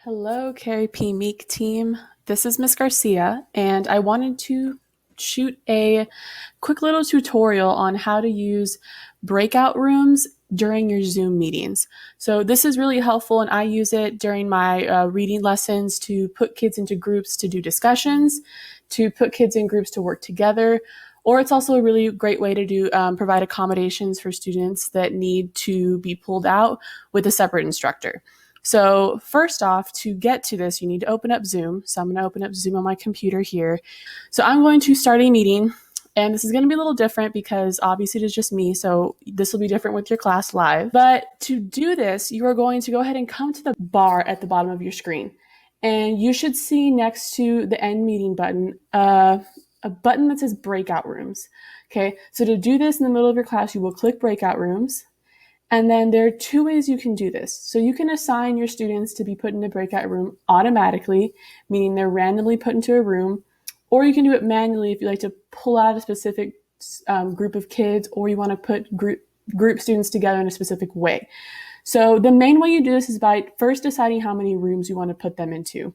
Hello, Carrie P. Meek team. This is Miss Garcia, and I wanted to shoot a quick little tutorial on how to use breakout rooms during your Zoom meetings. So this is really helpful, and I use it during my reading lessons to put kids into groups to do discussions, to put kids in groups to work together, or it's also a really great way to do provide accommodations for students that need to be pulled out with a separate instructor. So first off, to get to this, you need to open up Zoom. So I'm going to open up Zoom on my computer here. So I'm going to start a meeting, and this is going to be a little different because obviously it is just me. So this will be different with your class live. But to do this, you are going to go ahead and come to the bar at the bottom of your screen. And you should see next to the end meeting button, a button that says breakout rooms. Okay, so to do this in the middle of your class, you will click breakout rooms. And then there are two ways you can do this. So you can assign your students to be put in a breakout room automatically, meaning they're randomly put into a room, or you can do it manually if you like to pull out a specific group of kids, or you want to put group students together in a specific way. So the main way you do this is by first deciding how many rooms you want to put them into.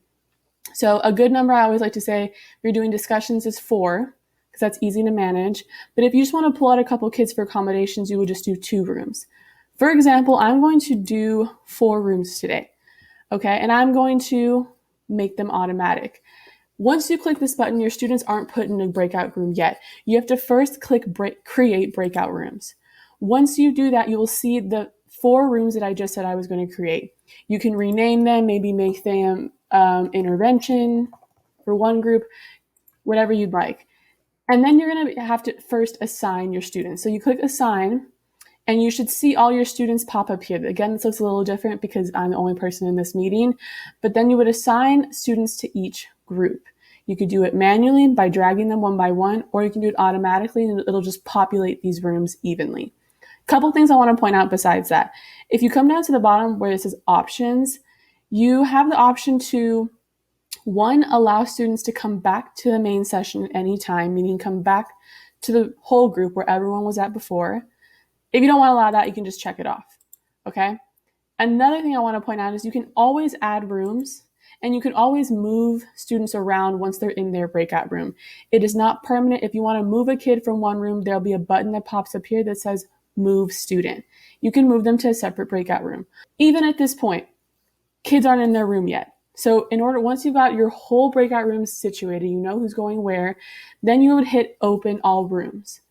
So a good number I always like to say, if you're doing discussions, is 4, because that's easy to manage. But if you just want to pull out a couple kids for accommodations, you would just do 2 rooms. For example, I'm going to do 4 rooms today, okay? And I'm going to make them automatic. Once you click this button, your students aren't put in a breakout room yet. You have to first click create breakout rooms. Once you do that, you will see the 4 rooms that I just said I was going to create. You can rename them, maybe make them intervention for one group, whatever you'd like. And then you're going to have to first assign your students. So you click assign, and you should see all your students pop up here. Again, this looks a little different because I'm the only person in this meeting, but then you would assign students to each group. You could do it manually by dragging them one by one, or you can do it automatically and it'll just populate these rooms evenly. A couple things I want to point out besides that. If you come down to the bottom where it says options, you have the option to, 1, allow students to come back to the main session at any time, meaning come back to the whole group where everyone was at before. If you don't want to allow that, you can just check it off, okay? Another thing I want to point out is you can always add rooms, and you can always move students around once they're in their breakout room. It is not permanent. If you want to move a kid from one room, there'll be a button that pops up here that says move student. You can move them to a separate breakout room. Even at this point, kids aren't in their room yet. So once you've got your whole breakout room situated, you know who's going where, then you would hit open all rooms.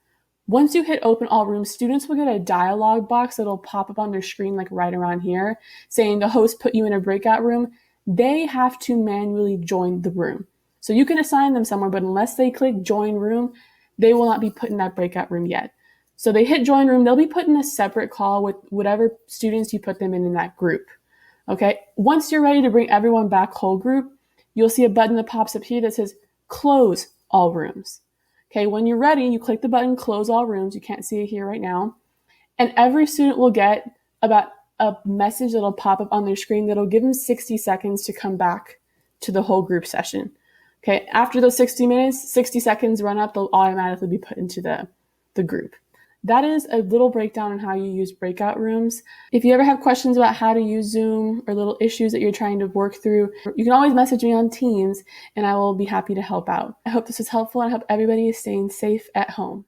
Once you hit open all rooms, students will get a dialog box that'll pop up on their screen like right around here saying the host put you in a breakout room. They have to manually join the room. So you can assign them somewhere, but unless they click join room, they will not be put in that breakout room yet. So they hit join room, they'll be put in a separate call with whatever students you put them in that group. Okay, once you're ready to bring everyone back whole group, you'll see a button that pops up here that says close all rooms. Okay, when you're ready, you click the button, close all rooms. You can't see it here right now. And every student will get about a message that'll pop up on their screen that'll give them 60 seconds to come back to the whole group session. Okay, after those 60 seconds run up, they'll automatically be put into the group. That is a little breakdown on how you use breakout rooms. If you ever have questions about how to use Zoom or little issues that you're trying to work through, you can always message me on Teams and I will be happy to help out. I hope this was helpful and I hope everybody is staying safe at home.